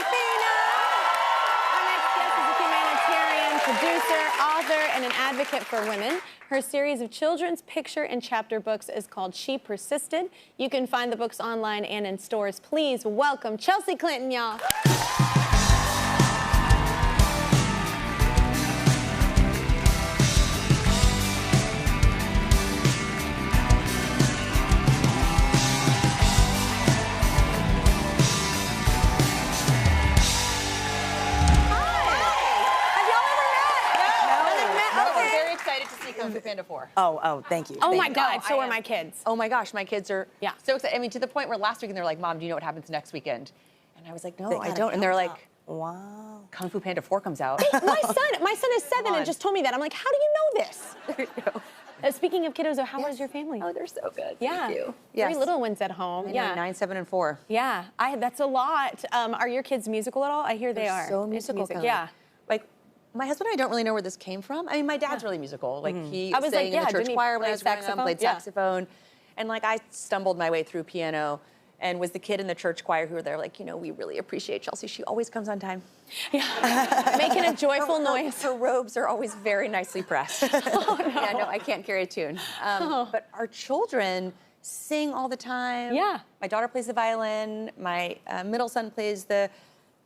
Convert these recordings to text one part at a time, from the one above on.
Awkwafina! Our next guest is a humanitarian, producer, author, and an advocate for women. Her series of children's picture and chapter books is called She Persisted. You can find the books online and in stores. Please welcome Chelsea Clinton, y'all. Kung Fu Panda 4. Oh, thank you. Oh my God, so are my kids. Oh my gosh, my kids are so excited. I mean, to the point where last weekend they're like, Mom, do you know what happens next weekend? And I was like, no, I don't. And they're like, wow. Kung Fu Panda 4 comes out. My son is 7 and just told me that. I'm like, how do you know this? There you go. Speaking of kiddos, how is your family? Oh, they're so good. Yeah. Thank you. Three little ones at home. Yeah. 9, 7, and 4. Yeah, that's a lot. Are your kids musical at all? I hear they are. So musical. Yeah. Like, my husband and I don't really know where this came from. I mean, my dad's really musical. Like, he sang in the church choir when I was growing up, played saxophone. And like, I stumbled my way through piano and was the kid in the church choir who were there like, you know, we really appreciate Chelsea. She always comes on time. Yeah. Making a joyful noise. Her robes are always very nicely pressed. Oh, no. Yeah, no, I can't carry a tune. But our children sing all the time. Yeah. My daughter plays the violin. My middle son plays the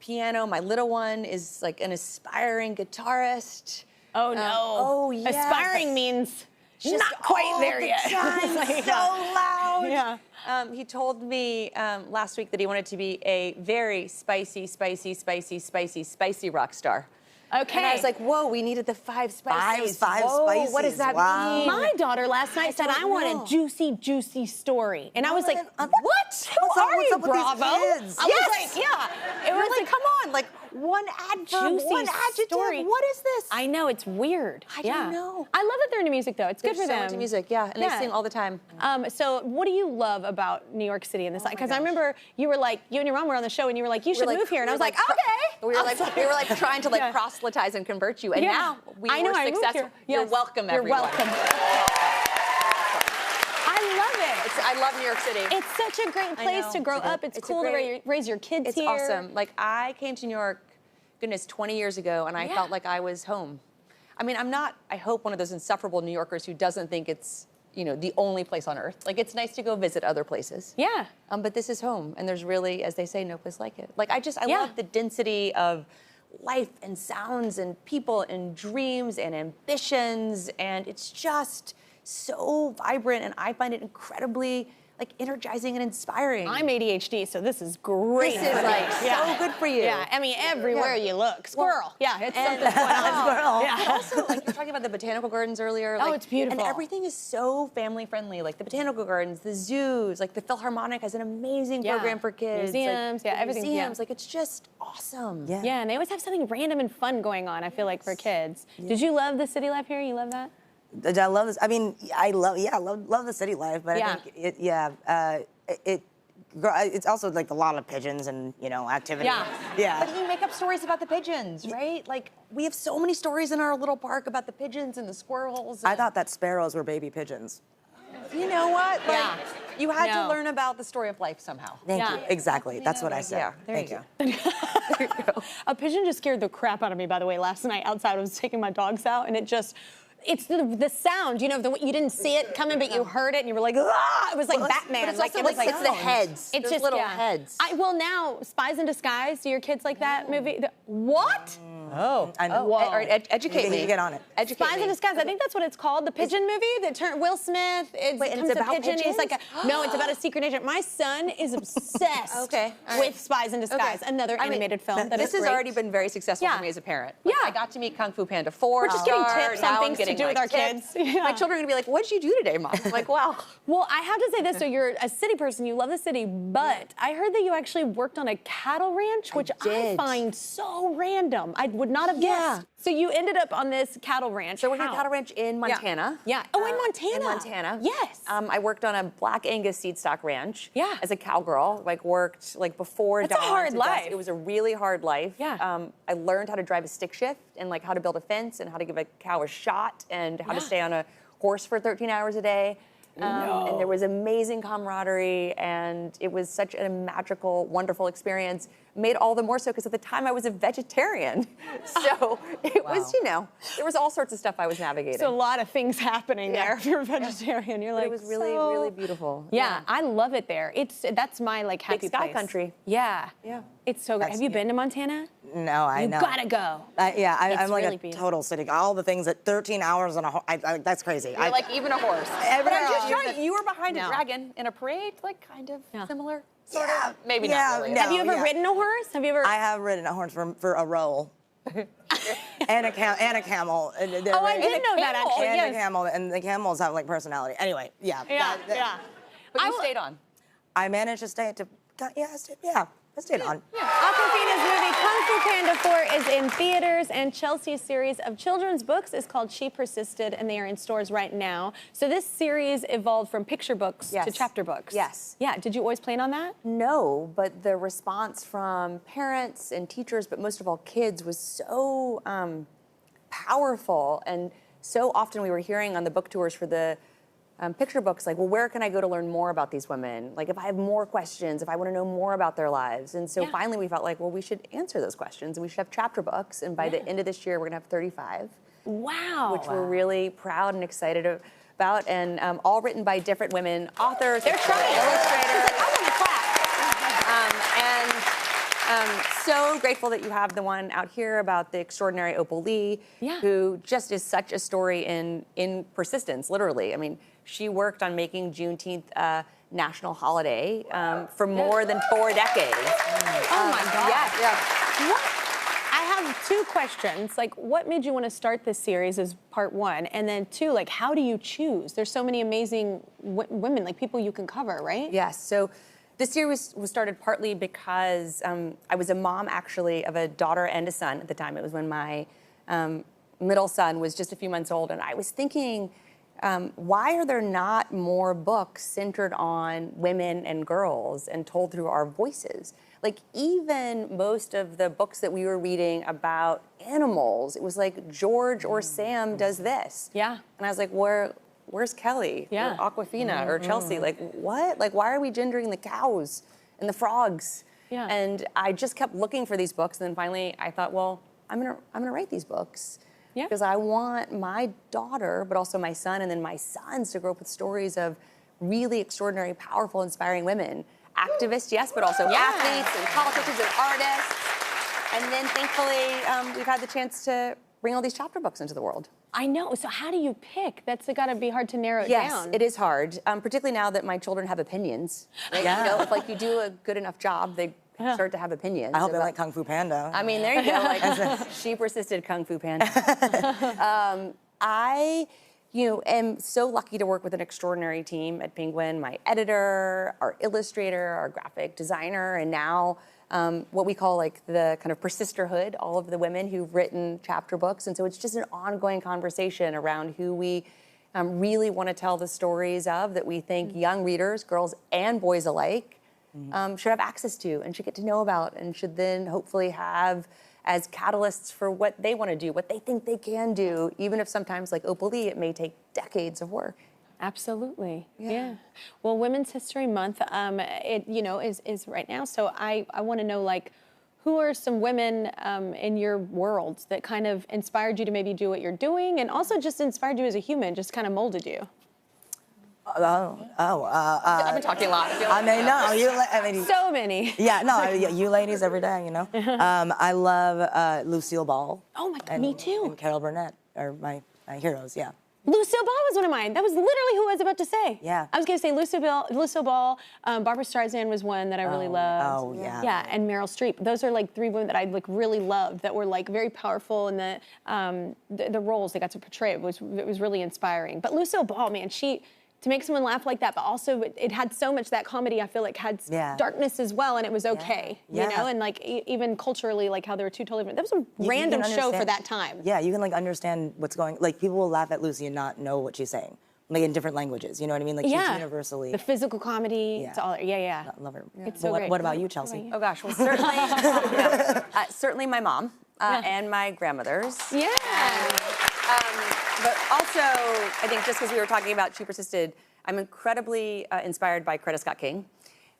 piano. My little one is like an aspiring guitarist. Oh, no. Oh, yeah. Aspiring means just not quite there yet. Like, so loud. Yeah. He told me last week that he wanted to be a very spicy rock star. Okay. And I was like, whoa, we needed the 5 spices. Five spices. What does that mean? My daughter last night said, I want a juicy story. And I was like, what? Who are you, Bravo? I was like, yeah. It was like, come on, like one adverb, juicy one adjective. story. What is this? I know, it's weird. I don't know. I love that they're into music, though. It's good for them. They're so into music, yeah, and they sing all the time. So what do you love about New York City and this? Because I remember you were like, you and your mom were on the show, and you were like, you should move here. And I was like, okay. We were like trying to like proselytize and convert you, and now we were successful. You're welcome, everyone. You're welcome. I love it. I love New York City. It's such a great place to grow up. It's cool to raise your kids here. It's awesome. Like, I came to New York, goodness, 20 years ago, and I felt like I was home. I mean, I'm not, I hope, one of those insufferable New Yorkers who doesn't think it's, you know, the only place on earth. Like, it's nice to go visit other places. Yeah. But this is home, and there's really, as they say, no place like it. Like, I love the density of life and sounds and people and dreams and ambitions, and it's just so vibrant, and I find it incredibly like energizing and inspiring. I'm ADHD, so this is great. This is like so good for you. Yeah, I mean, everywhere you look. Squirrel. Yeah, it's something going on. Squirrel. Yeah. Also, like, you're talking about the botanical gardens earlier. Like, it's beautiful. And everything is so family friendly. Like the botanical gardens, the zoos, like the Philharmonic has an amazing program for kids. Museums, like, everything. Museums, like it's just awesome. Yeah, and they always have something random and fun going on, I feel like, for kids. Did you love the city life here? You love that? I love this. I mean, I love the city life, but I think it's also like a lot of pigeons and, you know, activity. Yeah. But you make up stories about the pigeons, right? Like, we have so many stories in our little park about the pigeons and the squirrels. I thought that sparrows were baby pigeons. You know what? Like, you had to learn about the story of life somehow. Thank you. Exactly. That's what I said. Yeah, there you go. There you go. A pigeon just scared the crap out of me, by the way, last night outside. I was taking my dogs out, and it's the sound, you know, you didn't see it coming, but you heard it, and you were like, ah! It was like Batman. It's also like it's the heads. It's just little heads. Well, now, Spies in Disguise, do your kids like that movie? What? Oh. I know. All right, educate me. You get on it. Educate Spies in Disguise, I think that's what it's called. The pigeon movie that turned Will Smith. Wait, and it's about pigeons? He's like no, it's about a secret agent. My son is obsessed with Spies in Disguise, another animated film that is This has already been very successful for me as a parent. Like, I got to meet Kung Fu Panda 4. We're just getting tips on things to do with our kids. My children are gonna be like, what did you do today, Mom? I'm like, wow. Well, I have to say this, so you're a city person, you love the city, but I heard that you actually worked on a cattle ranch, which I find so random. I would not have guessed. So you ended up on this cattle ranch. So we're at a cattle ranch in Montana. Yeah. Oh, in Montana. In Montana. Yes. I worked on a Black Angus seed stock ranch. Yeah. As a cowgirl, like worked like before dawn. That's a hard life. It was a really hard life. Yeah. I learned how to drive a stick shift and like how to build a fence and how to give a cow a shot and how to stay on a horse for 13 hours a day. And there was amazing camaraderie, and it was such a magical, wonderful experience. Made all the more so because at the time I was a vegetarian. So it was, you know, there was all sorts of stuff I was navigating. So a lot of things happening there if you're a vegetarian. You're like, it was really, really beautiful. Yeah, I love it there. That's my like happy Big sky place. country. Yeah. Yeah. It's so great. Have you been to Montana? No, I know. You gotta go. Yeah, It's I'm like really a beautiful. total city. All the things at 13 hours on a that's crazy. You're like even a horse. But I'm just showing you were behind a dragon in a parade, like kind of similar, sort of. Maybe not really. No, Have you ever ridden a horse? Have you ever? I have ridden a horse for a roll. and a camel. Oh, I did know that actually. And Yes. a camel, and the camels have like personality. Anyway, yeah. Yeah. But you stayed on. I managed to stay to. I stayed on. Awkwafina's movie Kung Fu Panda 4 is in theaters, and Chelsea's series of children's books is called She Persisted, and they are in stores right now. So this series evolved from picture books to chapter books. Yes. Yeah. Did you always plan on that? No, but the response from parents and teachers, but most of all kids, was so powerful. And so often we were hearing on the book tours for the picture books, like, well, where can I go to learn more about these women? Like, if I have more questions, if I want to know more about their lives. And so finally we felt like, well, we should answer those questions, and we should have chapter books. And by the end of this year, we're going to have 35. Wow. Which we're really proud and excited about, and all written by different women, authors, They're trying. illustrators. I want to clap. So grateful that you have the one out here about the extraordinary Opal Lee, who just is such a story in persistence, literally. I mean, she worked on making Juneteenth a national holiday for more than 4 decades. Oh my God. Yeah. What? I have 2 questions. Like, what made you want to start this series as part 1? And then 2, like, how do you choose? There's so many amazing women, like people you can cover, right? Yes. So this series was started partly because I was a mom, actually, of a daughter and a son at the time. It was when my middle son was just a few months old. And I was thinking, why are there not more books centered on women and girls and told through our voices? Like, even most of the books that we were reading about animals, it was like George or Sam does this. Yeah. And I was like, where's Kelly? Yeah. Or Awkwafina or Chelsea? Like, what? Like, why are we gendering the cows and the frogs? Yeah. And I just kept looking for these books, and then finally I thought, well, I'm gonna write these books. Yeah. Because I want my daughter, but also my son, and then my sons to grow up with stories of really extraordinary, powerful, inspiring women. Activists, yes, but also athletes and politicians and artists. And then thankfully, we've had the chance to bring all these chapter books into the world. I know. So how do you pick? That's got to be hard to narrow it down. Yes, it is hard, particularly now that my children have opinions. Right? You know, if like you do a good enough job, they start to have opinions. I hope they like Kung Fu Panda. I mean, there you go. Like, She Persisted, Kung Fu Panda. I, am so lucky to work with an extraordinary team at Penguin. My editor, our illustrator, our graphic designer, and now what we call like the kind of persisterhood, all of the women who've written chapter books. And so it's just an ongoing conversation around who we really want to tell the stories of, that we think young readers, girls and boys alike, should have access to and should get to know about, and should then hopefully have as catalysts for what they want to do, what they think they can do, even if sometimes, like Opal Lee, it may take decades of work. Absolutely. Yeah. Well, Women's History Month, is right now. So I want to know, like, who are some women in your world that kind of inspired you to maybe do what you're doing, and also just inspired you as a human, just kind of molded you? I've been talking a lot. I mean, So many. Yeah, no, you ladies every day, I love Lucille Ball. Oh my God, me too. And Carol Burnett are my heroes, yeah. Lucille Ball was one of mine. That was literally who I was about to say. Yeah. I was going to say Lucille Ball. Barbara Streisand was one that I really loved. Oh, yeah. Yeah, and Meryl Streep. Those are like 3 women that I like really loved, that were like very powerful in the roles they got to portray. It was really inspiring. But Lucille Ball, man, to make someone laugh like that, but also it had so much, that comedy, I feel like, had darkness as well, and it was okay, and like even culturally, like how there were 2 totally different. That was a random show for that time. Yeah, you can like understand what's going, like people will laugh at Lucy and not know what she's saying, like in different languages, you know what I mean? Like she's universally. The physical comedy, it's all, I love her. It's so great. What about you, Chelsea? Oh gosh, well certainly, certainly my mom and my grandmothers. Yeah. But also, I think just because we were talking about She Persisted, I'm incredibly inspired by Coretta Scott King,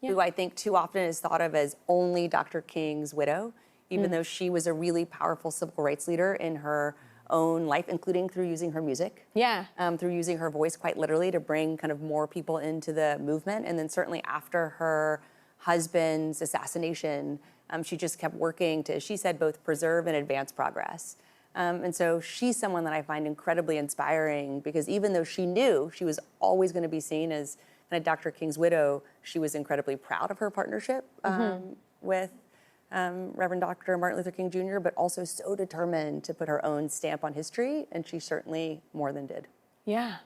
who I think too often is thought of as only Dr. King's widow, even though she was a really powerful civil rights leader in her own life, including through using her music. Yeah. Through using her voice quite literally to bring kind of more people into the movement. And then certainly after her husband's assassination, she just kept working to, she said, both preserve and advance progress. And so she's someone that I find incredibly inspiring because even though she knew she was always going to be seen as kind of Dr. King's widow, she was incredibly proud of her partnership with Reverend Dr. Martin Luther King Jr., but also so determined to put her own stamp on history, and she certainly more than did. Yeah.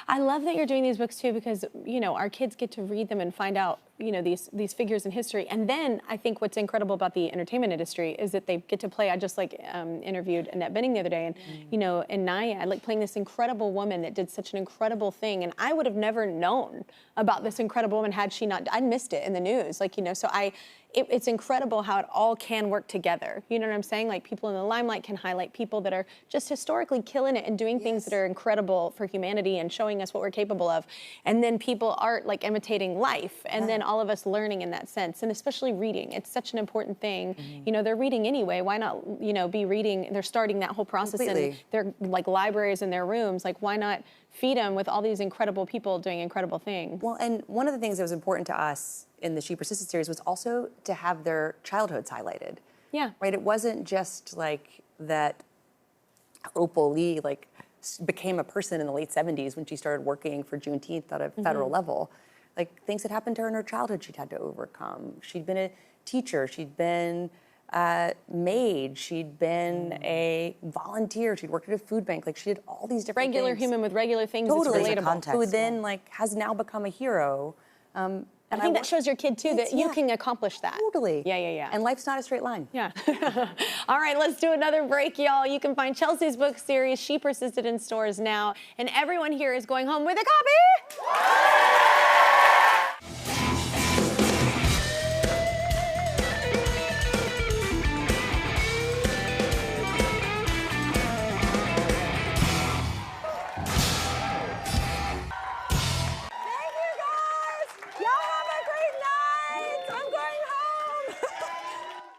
I love that you're doing these books too because, you know, our kids get to read them and find out, you know, these figures in history. And then I think what's incredible about the entertainment industry is that they get to play. I just interviewed Annette Bening the other day, and you know, in Naya, like playing this incredible woman that did such an incredible thing, and I would have never known about this incredible woman had she not. I'd missed it in the news, like, you know. So it's incredible how it all can work together. You know what I'm saying? Like people in the limelight can highlight people that are just historically killing it and doing things that are incredible for humanity and showing us what we're capable of. And then people are like imitating life, and then all of us learning in that sense, and especially reading. It's such an important thing. You know, they're reading anyway. Why not, you know, be reading? They're starting that whole process in their like libraries in their rooms. Like, why not feed them with all these incredible people doing incredible things? Well, and one of the things that was important to us in the She Persisted series was also to have their childhoods highlighted. Yeah. Right? It wasn't just like that Opal Lee like became a person in the late 70s when she started working for Juneteenth at a federal level. Like things that happened to her in her childhood she'd had to overcome. She'd been a teacher, she'd been a maid, she'd been a volunteer, she'd worked at a food bank. Like she did all these different regular things. human with regular things. Totally. It's relatable. Context, who then like has now become a hero. I think that shows your kid too that you can accomplish that. Totally. Yeah, yeah, yeah. And life's not a straight line. Yeah. All right, let's do another break, y'all. You can find Chelsea's book series, She Persisted, in stores now. And everyone here is going home with a copy.